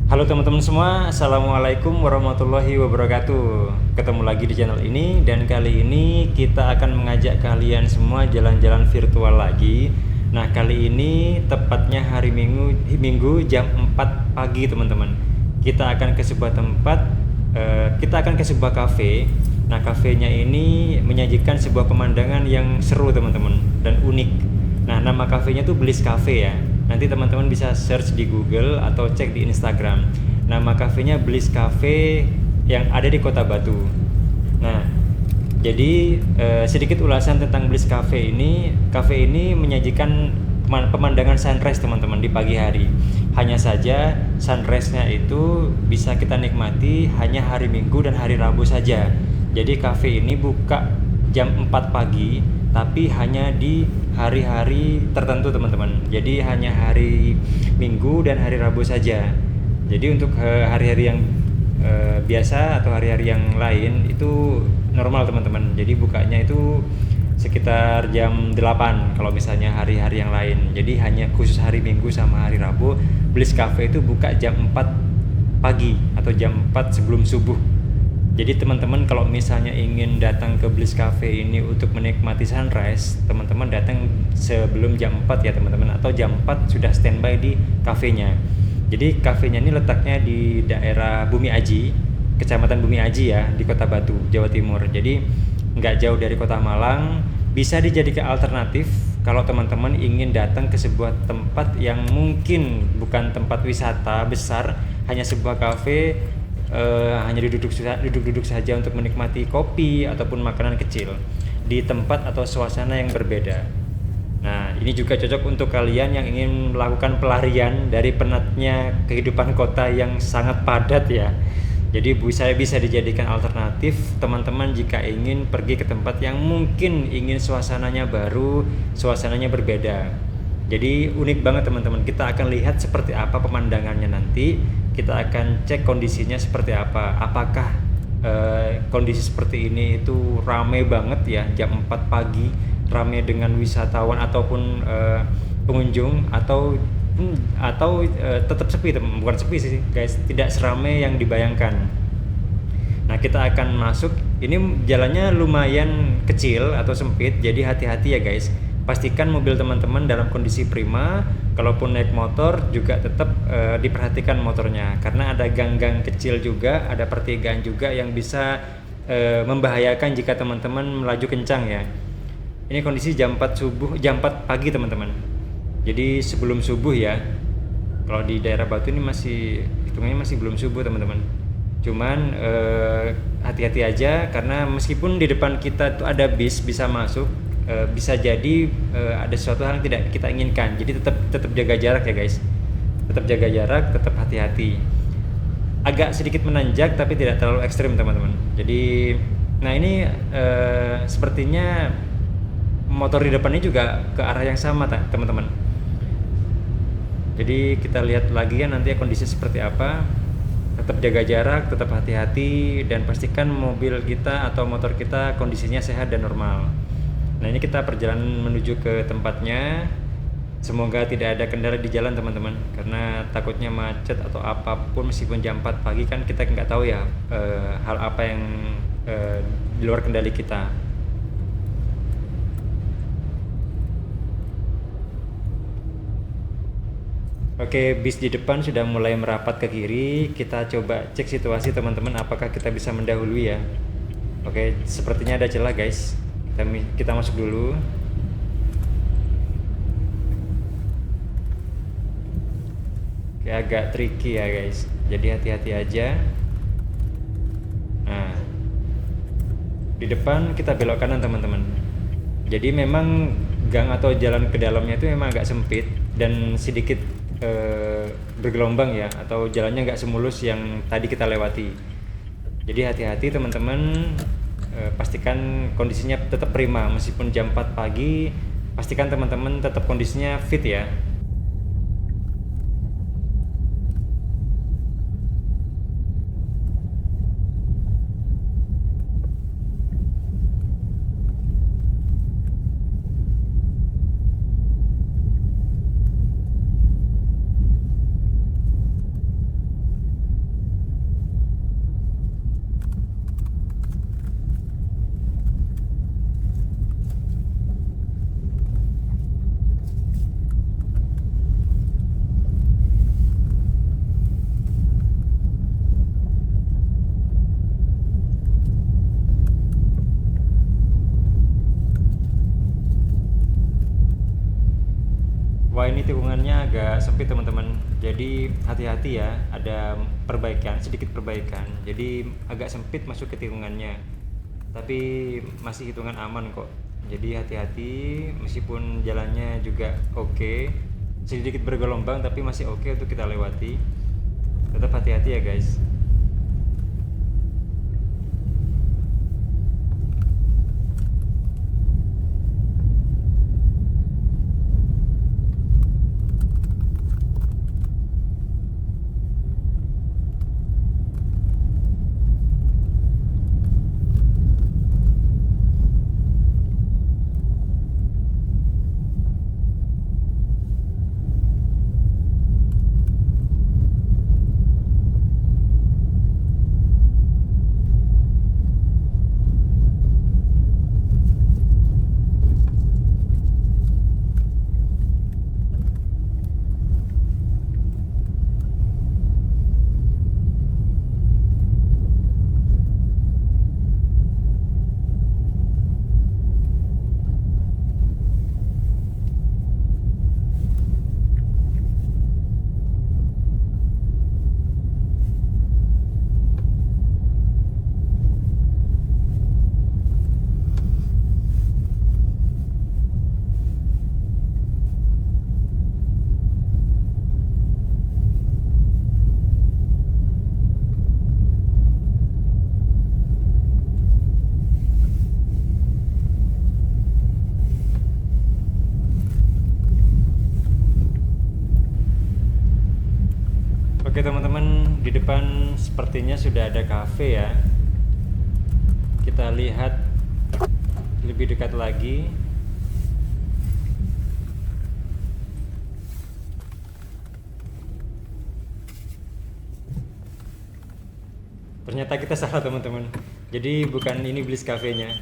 Halo teman-teman semua, Assalamualaikum warahmatullahi wabarakatuh. Ketemu lagi di channel ini, dan kali ini kita akan mengajak kalian semua jalan-jalan virtual lagi. Nah, kali ini tepatnya hari Minggu jam 4 pagi teman-teman. Kita akan ke sebuah tempat, kita akan ke sebuah kafe. Nah, kafenya ini menyajikan sebuah pemandangan yang seru teman-teman dan unik. Nah, nama kafenya tuh Bliss Cafe ya. Nanti teman-teman bisa search di Google atau cek di Instagram. Nama kafenya Bliss Cafe yang ada di Kota Batu. Nah, jadi sedikit ulasan tentang Bliss Cafe ini. Cafe ini menyajikan pemandangan sunrise teman-teman di pagi hari. Hanya saja sunrise-nya itu bisa kita nikmati hanya hari Minggu dan hari Rabu saja. Jadi cafe ini buka jam 4 pagi, tapi hanya di hari-hari tertentu teman-teman. Jadi hanya hari Minggu dan hari Rabu saja. Jadi untuk hari-hari yang biasa atau hari-hari yang lain itu normal teman-teman. Jadi bukanya itu sekitar jam 8 kalau misalnya hari-hari yang lain. Jadi hanya khusus hari Minggu sama hari Rabu, Bliss Cafe itu buka jam 4 pagi atau jam 4 sebelum subuh. Jadi teman-teman kalau misalnya ingin datang ke Bliss Cafe ini untuk menikmati sunrise, teman-teman datang sebelum jam 4 ya teman-teman, atau jam 4 sudah standby di kafenya. Jadi kafenya ini letaknya di daerah Bumi Aji, Kecamatan Bumi Aji ya, di Kota Batu, Jawa Timur. Jadi nggak jauh dari Kota Malang, bisa dijadikan alternatif kalau teman-teman ingin datang ke sebuah tempat yang mungkin bukan tempat wisata besar, hanya sebuah kafe, hanya duduk-duduk saja untuk menikmati kopi ataupun makanan kecil di tempat atau suasana yang berbeda. Nah, ini juga cocok untuk kalian yang ingin melakukan pelarian dari penatnya kehidupan kota yang sangat padat ya. Jadi bisa dijadikan alternatif teman-teman jika ingin pergi ke tempat yang mungkin ingin suasananya baru, suasananya berbeda. Jadi unik banget teman-teman. Kita akan lihat seperti apa pemandangannya nanti. Kita akan cek kondisinya seperti apa. Apakah kondisi seperti ini itu ramai banget ya jam 4 pagi, ramai dengan wisatawan ataupun pengunjung, atau tetap sepi teman. Bukan sepi sih guys, tidak seramai yang dibayangkan. Nah, kita akan masuk. Ini jalannya lumayan kecil atau sempit, jadi hati-hati ya guys. Pastikan mobil teman-teman dalam kondisi prima. Kalaupun naik motor juga tetap diperhatikan motornya, karena ada gang-gang kecil juga, ada pertigaan juga yang bisa membahayakan jika teman-teman melaju kencang ya. Ini kondisi jam 4 pagi teman-teman. Jadi sebelum subuh ya. Kalau di daerah Batu ini masih hitungannya masih belum subuh teman-teman. Cuman hati-hati aja, karena meskipun di depan kita tuh ada bis bisa masuk, bisa jadi ada sesuatu hal yang tidak kita inginkan. Jadi tetap jaga jarak ya guys. Tetap jaga jarak, tetap hati-hati. Agak sedikit menanjak tapi tidak terlalu ekstrim teman-teman. Jadi nah ini sepertinya motor di depannya juga ke arah yang sama teman-teman. Jadi kita lihat lagi ya nanti kondisi seperti apa. Tetap jaga jarak, tetap hati-hati, dan pastikan mobil kita atau motor kita kondisinya sehat dan normal. Nah, ini kita perjalanan menuju ke tempatnya. Semoga tidak ada kendala di jalan teman-teman, karena takutnya macet atau apapun. Meskipun jam 4 pagi kan kita nggak tahu ya hal apa yang di luar kendali kita. Oke, bis di depan sudah mulai merapat ke kiri. Kita coba cek situasi teman-teman, apakah kita bisa mendahului ya. Oke, sepertinya ada celah guys. Kita masuk dulu. Oke, agak tricky ya guys, jadi hati-hati aja. Nah, di depan kita belok kanan teman-teman. Jadi memang gang atau jalan ke dalamnya itu memang agak sempit dan sedikit bergelombang ya, atau jalannya nggak semulus yang tadi kita lewati. Jadi hati-hati teman-teman. Pastikan kondisinya tetap prima meskipun jam 4 pagi. Pastikan teman-teman tetap kondisinya fit ya. tikungannya agak sempit teman-teman, jadi hati-hati ya, ada perbaikan, sedikit perbaikan, jadi agak sempit masuk ke tikungannya, tapi masih hitungan aman kok. Jadi hati-hati, meskipun jalannya juga oke, sedikit bergelombang tapi masih oke untuk kita lewati. Tetap hati-hati ya guys. Oke teman-teman, di depan sepertinya sudah ada cafe ya. Kita lihat lebih dekat lagi. Ternyata kita salah teman-teman. Jadi bukan ini Bliss Cafe-nya.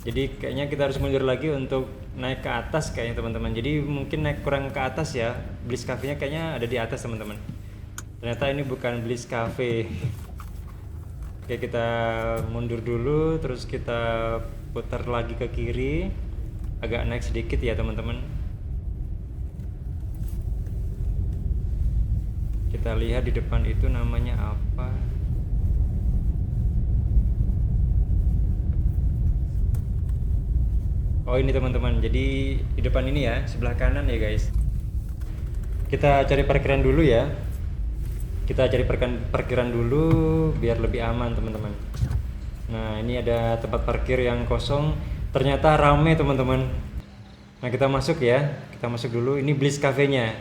Jadi kayaknya kita harus mundur lagi untuk naik ke atas kayaknya teman-teman. Jadi mungkin naik kurang ke atas ya. Bliss Cafe-nya kayaknya ada di atas teman-teman. Ternyata ini bukan Bliss Cafe. Oke, kita mundur dulu, terus kita putar lagi ke kiri, agak naik sedikit ya teman-teman. Kita lihat di depan itu namanya apa. Oh ini teman-teman, jadi di depan ini ya, sebelah kanan ya guys. Kita cari parkiran dulu ya. Kita cari parkiran dulu biar lebih aman teman-teman. Nah ini ada tempat parkir yang kosong, ternyata rame teman-teman. Nah kita masuk ya, kita masuk dulu. Ini Bliss Cafe-nya.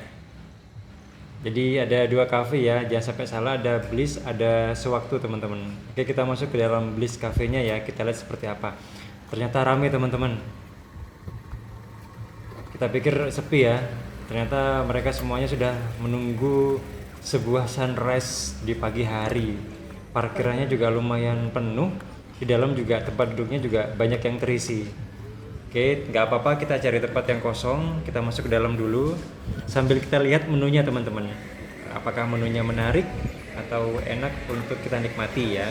Jadi ada dua cafe ya, jangan sampai salah, ada Bliss, ada Sewaktu teman-teman. Oke, kita masuk ke dalam Bliss Cafe-nya ya, kita lihat seperti apa. Ternyata rame teman-teman. Kita pikir sepi ya, ternyata mereka semuanya sudah menunggu sebuah sunrise di pagi hari. Parkirannya juga lumayan penuh, di dalam juga tempat duduknya juga banyak yang terisi. Oke, nggak apa-apa, kita cari tempat yang kosong, kita masuk ke dalam dulu sambil kita lihat menunya teman-teman. Apakah menunya menarik atau enak untuk kita nikmati ya.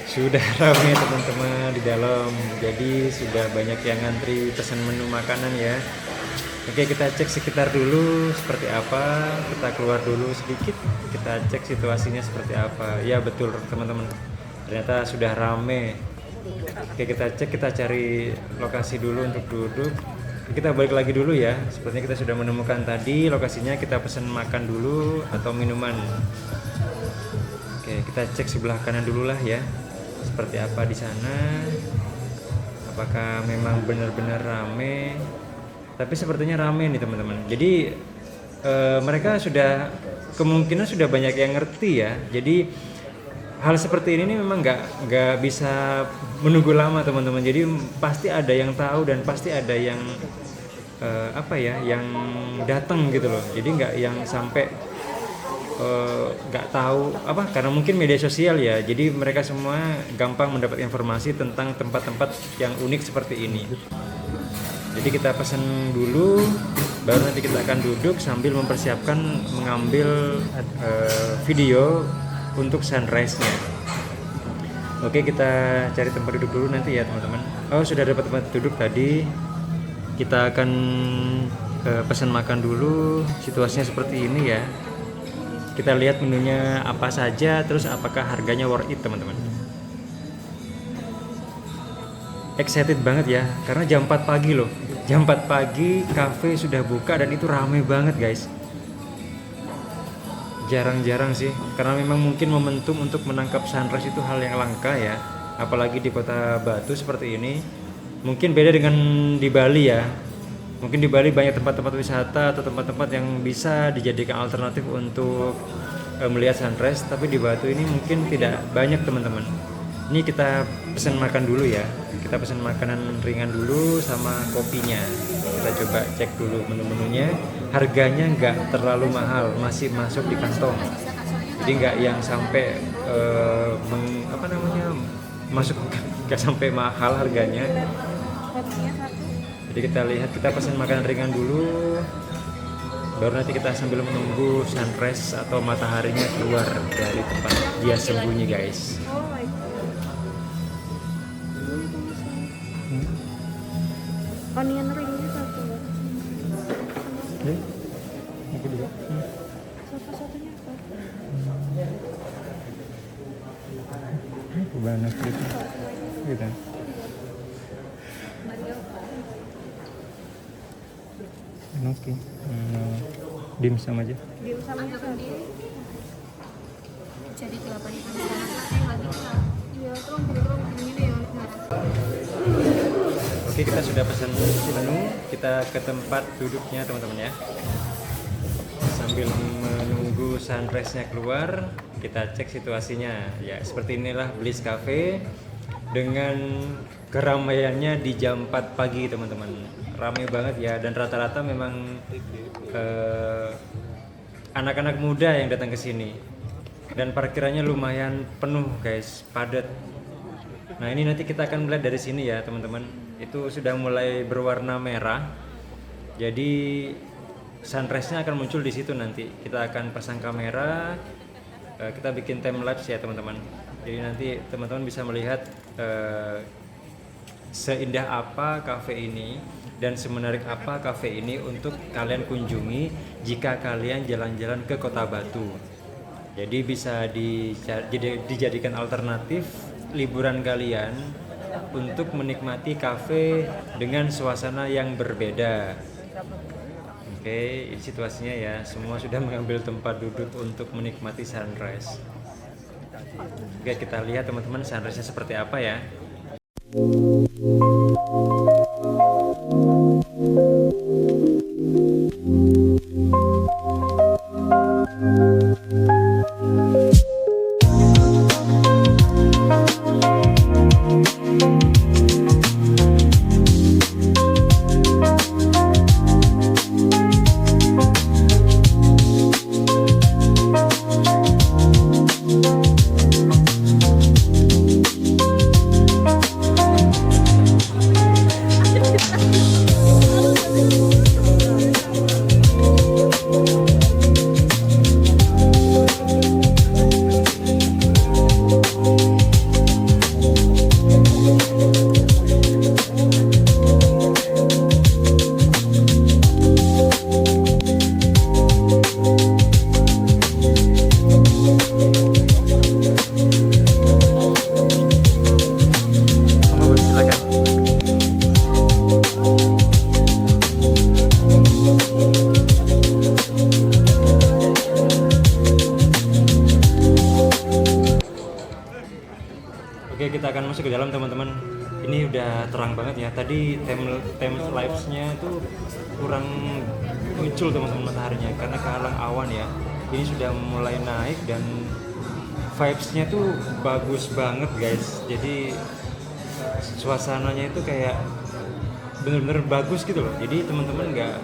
Sudah ramai teman-teman di dalam, jadi sudah banyak yang ngantri pesan menu makanan ya. Oke, kita cek sekitar dulu seperti apa, kita keluar dulu sedikit, kita cek situasinya seperti apa. Ya betul teman-teman, ternyata sudah rame. Oke, kita cek, kita cari lokasi dulu untuk duduk. Kita balik lagi dulu ya, sepertinya kita sudah menemukan tadi lokasinya, kita pesan makan dulu atau minuman. Oke, kita cek sebelah kanan dulu lah ya, seperti apa di sana. Apakah memang benar-benar rame? Tapi sepertinya rame nih teman-teman. Jadi mereka sudah kemungkinan sudah banyak yang ngerti ya. Jadi hal seperti ini memang nggak bisa menunggu lama teman-teman. Jadi pasti ada yang tahu dan pasti ada yang yang datang gitu loh. Jadi nggak yang sampai nggak tahu apa, karena mungkin media sosial ya. Jadi mereka semua gampang mendapat informasi tentang tempat-tempat yang unik seperti ini. Jadi kita pesan dulu, baru nanti kita akan duduk sambil mempersiapkan mengambil video untuk sunrise-nya. Oke, kita cari tempat duduk dulu nanti ya teman-teman. Oh, sudah dapat tempat duduk tadi. Kita akan pesan makan dulu. Situasinya seperti ini ya. Kita lihat menunya apa saja, terus apakah harganya worth it teman-teman. Excited banget ya, karena jam 4 pagi loh. Jam 4 pagi cafe sudah buka dan itu ramai banget guys. Jarang-jarang sih, karena memang mungkin momentum untuk menangkap sunrise itu hal yang langka ya. Apalagi di kota Batu seperti ini. Mungkin beda dengan di Bali ya. Mungkin di Bali banyak tempat-tempat wisata atau tempat-tempat yang bisa dijadikan alternatif untuk melihat sunrise, tapi di Batu ini mungkin tidak banyak teman-teman. Ini kita pesan makan dulu ya. Kita pesan makanan ringan dulu sama kopinya. Kita coba cek dulu menu-menunya. Harganya nggak terlalu mahal, masih masuk di kantong. Jadi nggak yang sampai masuk nggak sampai mahal harganya. Jadi kita lihat, kita pesan makanan ringan dulu, baru nanti kita sambil menunggu sunrise atau mataharinya keluar dari tempat dia sembunyi guys. Onion ringnya satu. Aku juga. Satu-satunya apa? Banyak gitu. Gitu. Oke. Dimsum aja. Dimsumnya satu. Jadi kelapa di sana nggak bisa. Iya, terus ini ya. Oke, kita sudah pesan menu. Kita ke tempat duduknya teman-teman ya. Sambil menunggu sunrise-nya keluar, kita cek situasinya. Ya, seperti inilah Bliss Cafe dengan keramaiannya di jam 4 pagi teman-teman. Ramai banget ya, dan rata-rata memang anak-anak muda yang datang ke sini. Dan parkirannya lumayan penuh guys, padat. Nah, ini nanti kita akan melihat dari sini ya teman-teman. Itu sudah mulai berwarna merah. Jadi sunrise-nya akan muncul di situ nanti. Kita akan pasang kamera, kita bikin time lapse ya teman-teman. Jadi nanti teman-teman bisa melihat seindah apa cafe ini dan semenarik apa cafe ini untuk kalian kunjungi jika kalian jalan-jalan ke Kota Batu. Jadi bisa dijadikan alternatif liburan kalian untuk menikmati cafe dengan suasana yang berbeda. Oke, ini situasinya ya, semua sudah mengambil tempat duduk untuk menikmati sunrise. Oke, kita lihat teman-teman sunrise-nya seperti apa ya. Oke, kita akan masuk ke dalam teman-teman. Ini udah terang banget ya. Tadi time lapse-nya tuh kurang muncul teman-teman mataharinya karena kehalang awan ya. Ini sudah mulai naik dan vibes-nya tuh bagus banget guys. Jadi suasananya itu kayak bener-bener bagus gitu loh. Jadi teman-teman nggak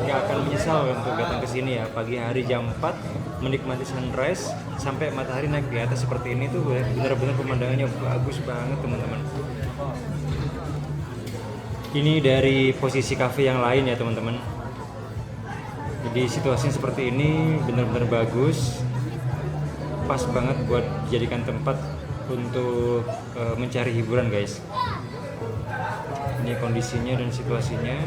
akan menyesal untuk datang ke sini ya pagi hari jam 4 menikmati sunrise sampai matahari naik di atas seperti ini tuh bener-bener pemandangannya bagus banget teman-teman. Ini dari posisi cafe yang lain ya teman-teman. Jadi situasinya seperti ini bener-bener bagus, pas banget buat dijadikan tempat untuk mencari hiburan guys. Ini kondisinya dan situasinya.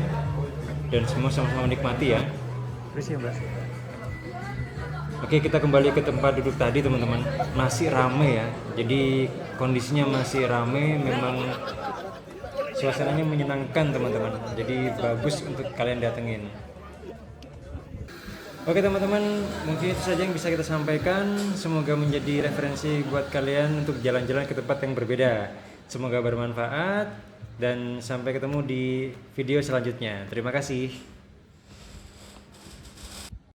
dan semua sama-sama menikmati ya. Terus ya Mbak. Oke, kita kembali ke tempat duduk tadi teman-teman. Masih rame ya. Jadi kondisinya masih rame, memang suasananya menyenangkan teman-teman. Jadi bagus untuk kalian datengin. Oke teman-teman, mungkin itu saja yang bisa kita sampaikan. Semoga menjadi referensi buat kalian untuk jalan-jalan ke tempat yang berbeda. Semoga bermanfaat dan sampai ketemu di video selanjutnya. Terima kasih.